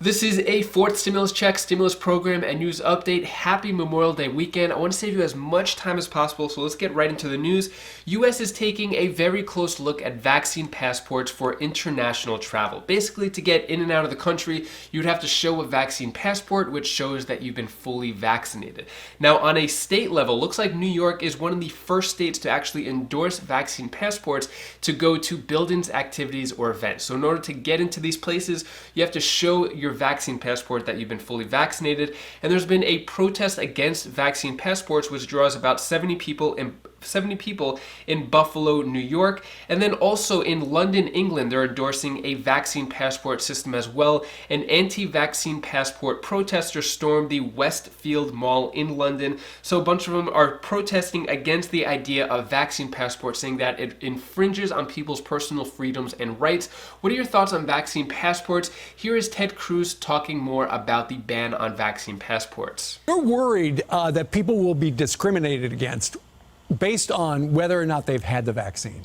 This is a fourth stimulus check, stimulus program, and news update. Happy Memorial Day weekend. I want to save you as much time as possible, so let's get right into the news. US is taking a very close look at vaccine passports for international travel. Basically, to get in and out of the country, you'd have to show a vaccine passport, which shows that you've been fully vaccinated. Now, on a state level, looks like New York is one of the first states to actually endorse vaccine passports to go to buildings, activities, or events. So in order to get into these places, you have to show your vaccine passport that you've been fully vaccinated. And there's been a protest against vaccine passports, which draws about 70 people in Buffalo, New York. And then also in London, England, they're endorsing a vaccine passport system as well. An anti-vaccine passport protester stormed the Westfield Mall in London. So a bunch of them are protesting against the idea of vaccine passports, saying that it infringes on people's personal freedoms and rights. What are your thoughts on vaccine passports? Here is Ted Cruz talking more about the ban on vaccine passports. You're worried that people will be discriminated against based on whether or not they've had the vaccine.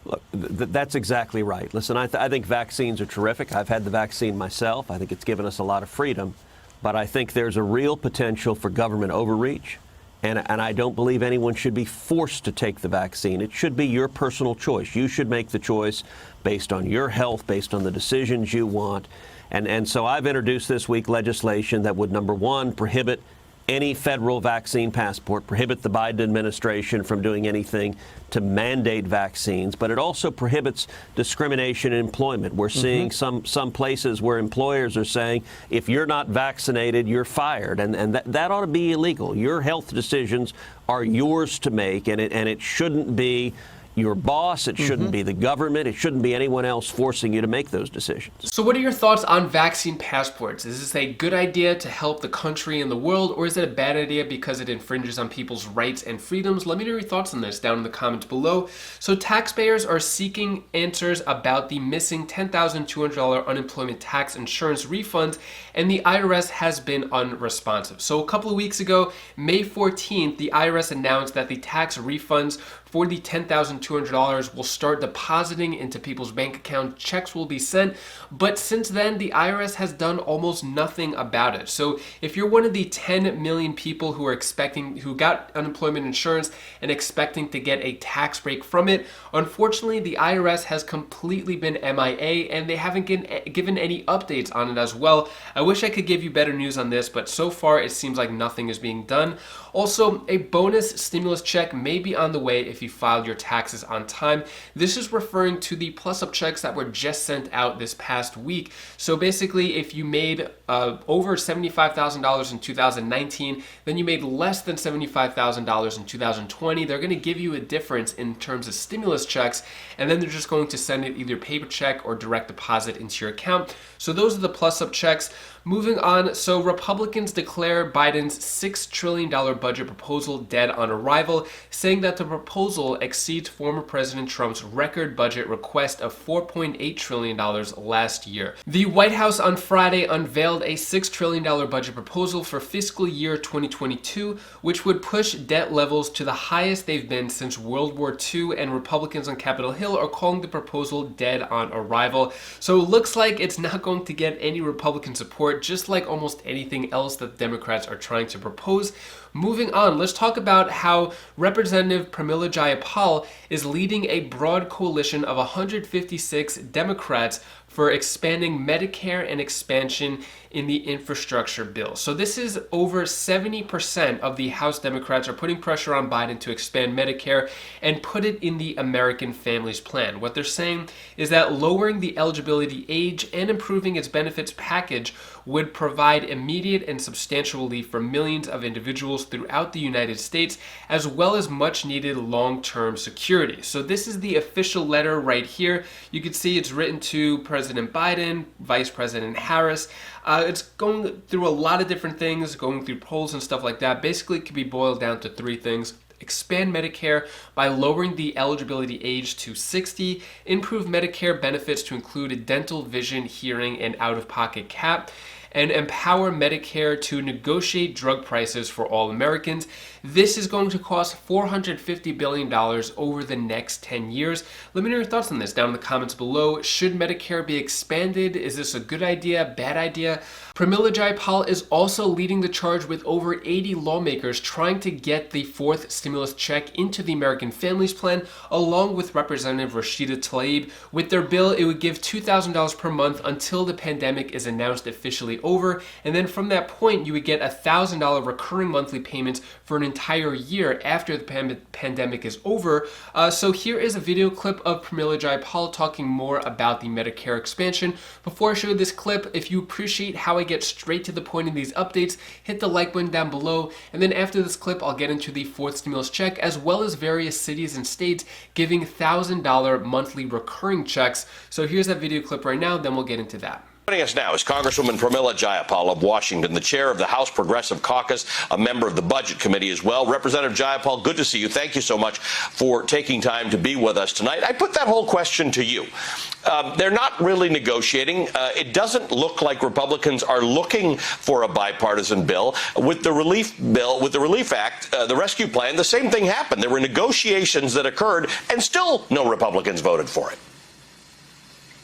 Look, that's exactly right. Listen, I think vaccines are terrific. I've had the vaccine myself. I think it's given us a lot of freedom. But I think there's a real potential for government overreach. And I don't believe anyone should be forced to take the vaccine. It should be your personal choice. You should make the choice based on your health, based on the decisions you want. And so I've introduced this week legislation that would, number one, prohibit any federal vaccine passport, prohibit the Biden administration from doing anything to mandate vaccines, but it also prohibits discrimination in employment. We're seeing some places where employers are saying, if you're not vaccinated, you're fired, and that ought to be illegal. Your health decisions are yours to make, and it shouldn't be your boss, it shouldn't be the government, it shouldn't be anyone else forcing you to make those decisions. So what are your thoughts on vaccine passports? Is this a good idea to help the country and the world, or is it a bad idea because it infringes on people's rights and freedoms? Let me know your thoughts on this down in the comments below. So taxpayers are seeking answers about the missing $10,200 unemployment tax insurance refunds, and the IRS has been unresponsive. So a couple of weeks ago, May 14th, the IRS announced that the tax refunds for the $10,200 will start depositing into people's bank account. Checks will be sent, but since then, the IRS has done almost nothing about it. So if you're one of the 10 million people who got unemployment insurance and expecting to get a tax break from it, unfortunately, the IRS has completely been MIA, and they haven't given any updates on it as well. I wish I could give you better news on this, but so far it seems like nothing is being done. Also, a bonus stimulus check may be on the way if you filed your taxes on time. This is referring to the plus-up checks that were just sent out this past week. So basically, if you made over $75,000 in 2019, then you made less than $75,000 in 2020, they're going to give you a difference in terms of stimulus checks, and then they're just going to send it either paper check or direct deposit into your account. So those are the plus-up checks. Moving on, so Republicans declare Biden's $6 trillion budget proposal dead on arrival, saying that the proposal exceeds former President Trump's record budget request of $4.8 trillion last year. The White House on Friday unveiled a $6 trillion budget proposal for fiscal year 2022, which would push debt levels to the highest they've been since World War II, and Republicans on Capitol Hill are calling the proposal dead on arrival. So it looks like it's not going to get any Republican support, just like almost anything else that Democrats are trying to propose. Moving on, let's talk about how Representative Pramila Jayapal is leading a broad coalition of 156 Democrats for expanding Medicare and expansion in the infrastructure bill. So this is over 70% of the House Democrats are putting pressure on Biden to expand Medicare and put it in the American Families Plan. What they're saying is that lowering the eligibility age and improving its benefits package would provide immediate and substantial relief for millions of individuals throughout the United States, as well as much needed long-term security. So this is the official letter right here. You can see it's written to President Biden, Vice President Harris. It's going through a lot of different things, going through polls and stuff like that. Basically, it can be boiled down to three things. Expand Medicare by lowering the eligibility age to 60, improve Medicare benefits to include a dental, vision, hearing, and out-of-pocket cap, and empower Medicare to negotiate drug prices for all Americans. This is going to cost $450 billion over the next 10 years. Let me know your thoughts on this down in the comments below. Should Medicare be expanded? Is this a good idea, bad idea? Pramila Jayapal is also leading the charge with over 80 lawmakers trying to get the fourth stimulus check into the American Families Plan, along with Representative Rashida Tlaib. With their bill, it would give $2,000 per month until the pandemic is announced officially over, and then from that point, you would get $1,000 recurring monthly payments for an entire year after the pandemic is over. So here is a video clip of Pramila Jayapal talking more about the Medicare expansion. Before I show you this clip, if you appreciate how I get straight to the point in these updates, hit the like button down below, and then after this clip, I'll get into the fourth stimulus check, as well as various cities and states giving $1,000 monthly recurring checks. So here's that video clip right now, then we'll get into that. Joining us now is Congresswoman Pramila Jayapal of Washington, the chair of the House Progressive Caucus, a member of the Budget Committee as well. Representative Jayapal, good to see you. Thank you so much for taking time to be with us tonight. I put that whole question to you. They're not really negotiating. It doesn't look like Republicans are looking for a bipartisan bill. With the relief bill, with the Relief Act, the rescue plan, the same thing happened. There were negotiations that occurred, and still no Republicans voted for it.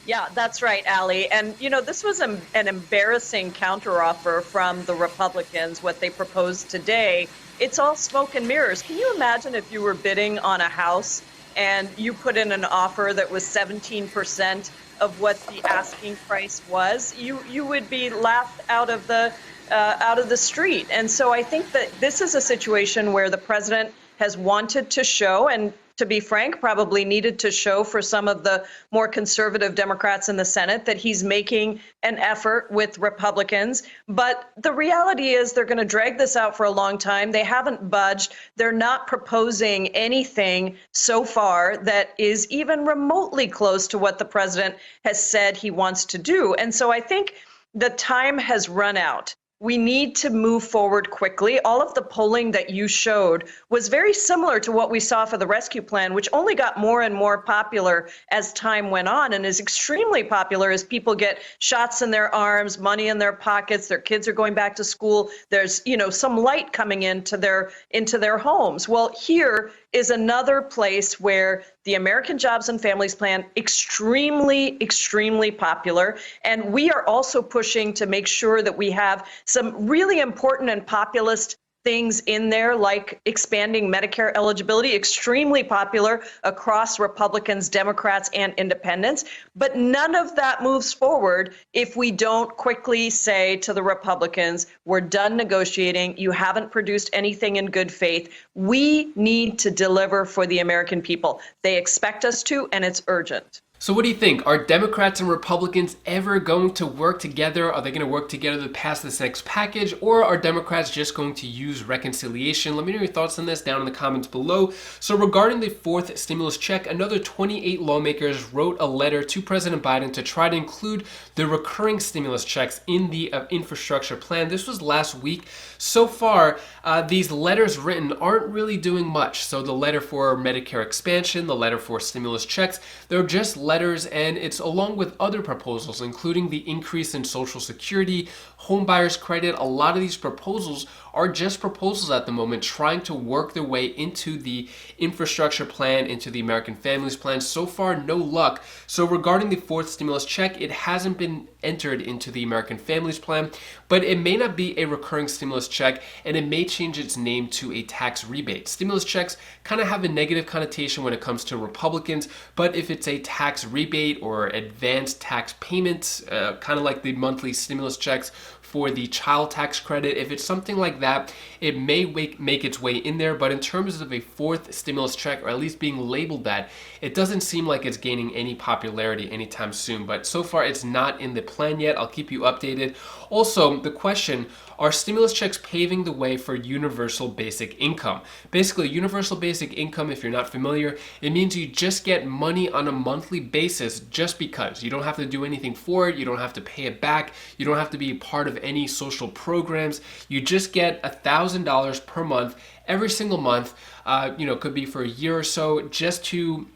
Yeah, that's right, Ali. And, you know, this was an embarrassing counteroffer from the Republicans, what they proposed today. It's all smoke and mirrors. Can you imagine if you were bidding on a house and you put in an offer that was 17% of what the asking price was? You would be laughed out of the street. And so I think that this is a situation where the president has wanted to show, and to be frank, probably needed to show for some of the more conservative Democrats in the Senate that he's making an effort with Republicans. But the reality is they're going to drag this out for a long time. They haven't budged. They're not proposing anything so far that is even remotely close to what the president has said he wants to do. And so I think the time has run out. We need to move forward quickly. All of the polling that you showed was very similar to what we saw for the rescue plan, which only got more and more popular as time went on and is extremely popular as people get shots in their arms, money in their pockets, their kids are going back to school. There's, you know, some light coming into their homes. Well, here is another place where the American Jobs and Families Plan, extremely, extremely popular. And we are also pushing to make sure that we have some really important and populist things in there, like expanding Medicare eligibility, extremely popular across Republicans, Democrats, and independents. But none of that moves forward if we don't quickly say to the Republicans, we're done negotiating. You haven't produced anything in good faith. We need to deliver for the American people. They expect us to, and it's urgent. So what do you think? Are Democrats and Republicans ever going to work together? Are they going to work together to pass this next package? Or are Democrats just going to use reconciliation? Let me know your thoughts on this down in the comments below. So regarding the fourth stimulus check, another 28 lawmakers wrote a letter to President Biden to try to include the recurring stimulus checks in the infrastructure plan. This was last week. So far, these letters written aren't really doing much. So the letter for Medicare expansion, the letter for stimulus checks, they're just letters, and it's along with other proposals, including the increase in Social Security, home buyers credit. A lot of these proposals are just proposals at the moment, trying to work their way into the infrastructure plan, into the American Families Plan. So far, no luck. So regarding the fourth stimulus check, it hasn't been entered into the American Families Plan, but it may not be a recurring stimulus check, and it may change its name to a tax rebate. Stimulus checks kind of have a negative connotation when it comes to Republicans, but if it's a tax rebate or advanced tax payments, kind of like the monthly stimulus checks for the child tax credit, if it's something like that, it may make its way in there. But in terms of a fourth stimulus check, or at least being labeled that, it doesn't seem like it's gaining any popularity anytime soon. But so far, it's not in the plan yet. I'll keep you updated. Also, the question, are stimulus checks paving the way for universal basic income? Basically, universal basic income, if you're not familiar, it means you just get money on a monthly basis just because. You don't have to do anything for it. You don't have to pay it back. You don't have to be a part of any social programs. You just get $1,000 per month every single month. Could be for a year or so, just to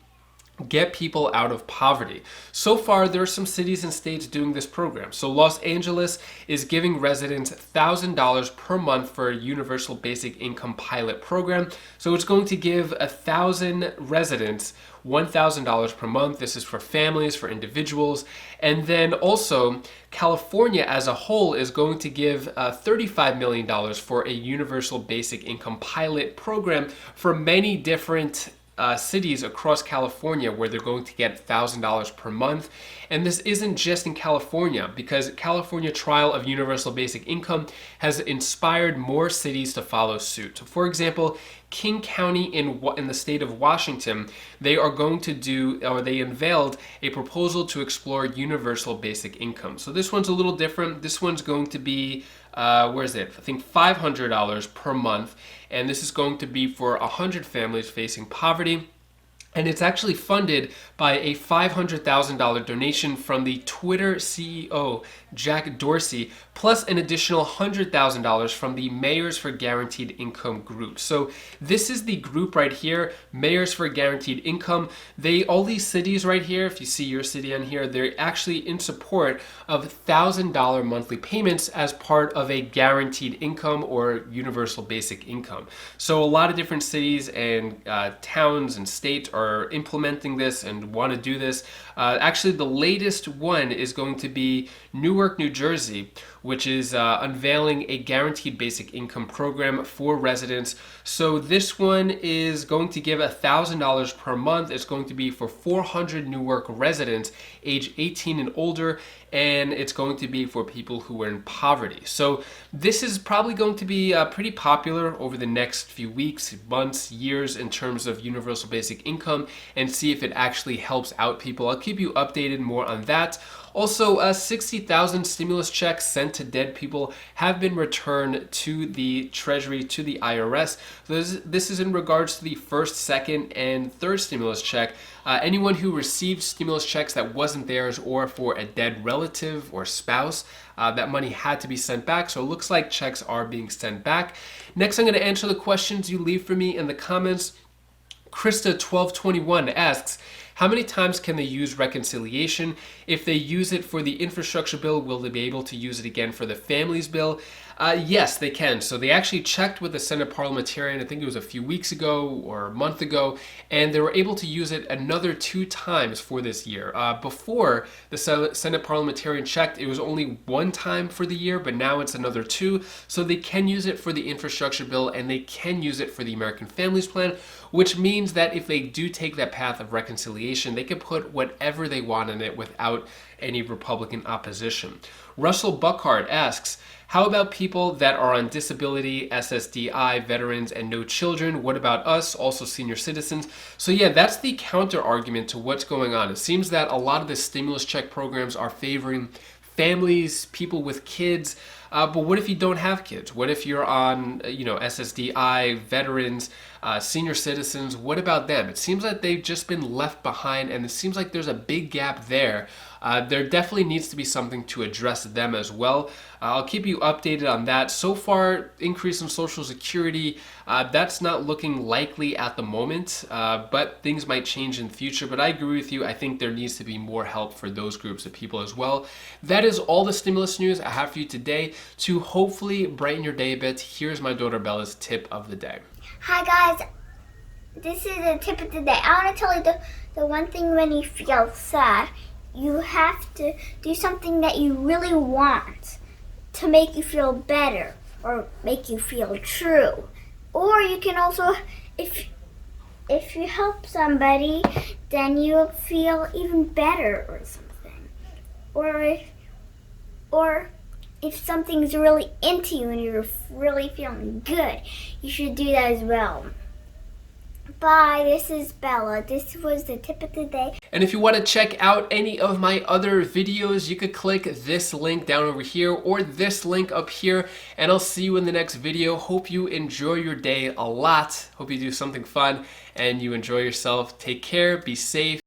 get people out of poverty. So far, there are some cities and states doing this program. So Los Angeles is giving residents $1,000 per month for a universal basic income pilot program. So it's going to give 1,000 residents $1,000 per month. This is for families, for individuals. And then also, California as a whole is going to give $35 million for a universal basic income pilot program for many different cities across California where they're going to get $1,000 per month. And this isn't just in California, because California trial of universal basic income has inspired more cities to follow suit. So for example, King County in the state of Washington, they are going to they unveiled a proposal to explore universal basic income. So this one's a little different. This one's going to be, where is it? I think $500 per month. And this is going to be for 100 families facing poverty. And it's actually funded by a $500,000 donation from the Twitter CEO, Jack Dorsey, plus an additional $100,000 from the Mayors for Guaranteed Income group. So this is the group right here, Mayors for Guaranteed Income. All these cities right here, if you see your city on here, they're actually in support of $1,000 monthly payments as part of a guaranteed income or universal basic income. So a lot of different cities and towns and states are implementing this and want to do this. Actually, the latest one is going to be Newark, New Jersey, which is unveiling a guaranteed basic income program for residents. So this one is going to give $1,000 per month. It's going to be for 400 Newark residents age 18 and older, and it's going to be for people who are in poverty. So this is probably going to be pretty popular over the next few weeks, months, years in terms of universal basic income, and see if it actually helps out people. I'll keep you updated more on that. Also, 60,000 stimulus checks sent to dead people have been returned to the Treasury, to the IRS. This is in regards to the first, second, and third stimulus check. Anyone who received stimulus checks that wasn't theirs or for a dead relative or spouse, that money had to be sent back. So it looks like checks are being sent back. Next, I'm going to answer the questions you leave for me in the comments. Krista1221 asks, how many times can they use reconciliation? If they use it for the infrastructure bill, will they be able to use it again for the families bill? Yes, they can. So they actually checked with the Senate parliamentarian, I think it was a few weeks ago or a month ago, and they were able to use it another 2 times for this year. Before the Senate parliamentarian checked, it was only 1 time for the year, but now it's another 2. So they can use it for the infrastructure bill and they can use it for the American Families Plan, which means that if they do take that path of reconciliation, they can put whatever they want in it without any Republican opposition. Russell Buckhart asks, how about people that are on disability, SSDI, veterans, and no children? What about us, also senior citizens? So yeah, that's the counter argument to what's going on. It seems that a lot of the stimulus check programs are favoring families, people with kids, but what if you don't have kids? What if you're on, SSDI, veterans, senior citizens? What about them? It seems like they've just been left behind, and it seems like there's a big gap there. There definitely needs to be something to address them as well. I'll keep you updated on that. So far, increase in Social Security, that's not looking likely at the moment, but things might change in the future. But I agree with you. I think there needs to be more help for those groups of people as well. That is all the stimulus news I have for you today. To hopefully brighten your day a bit, here's my daughter Bella's tip of the day. Hi guys, this is the tip of the day. I want to tell you the one thing when you feel sad, you have to do something that you really want to make you feel better or make you feel true. Or you can also, if you help somebody, then you'll feel even better or something. Or if something's really into you and you're really feeling good, you should do that as well. Bye, this is Bella. This was the tip of the day. And if you want to check out any of my other videos, you could click this link down over here or this link up here, and I'll see you in the next video. Hope you enjoy your day a lot. Hope you do something fun and you enjoy yourself. Take care, be safe.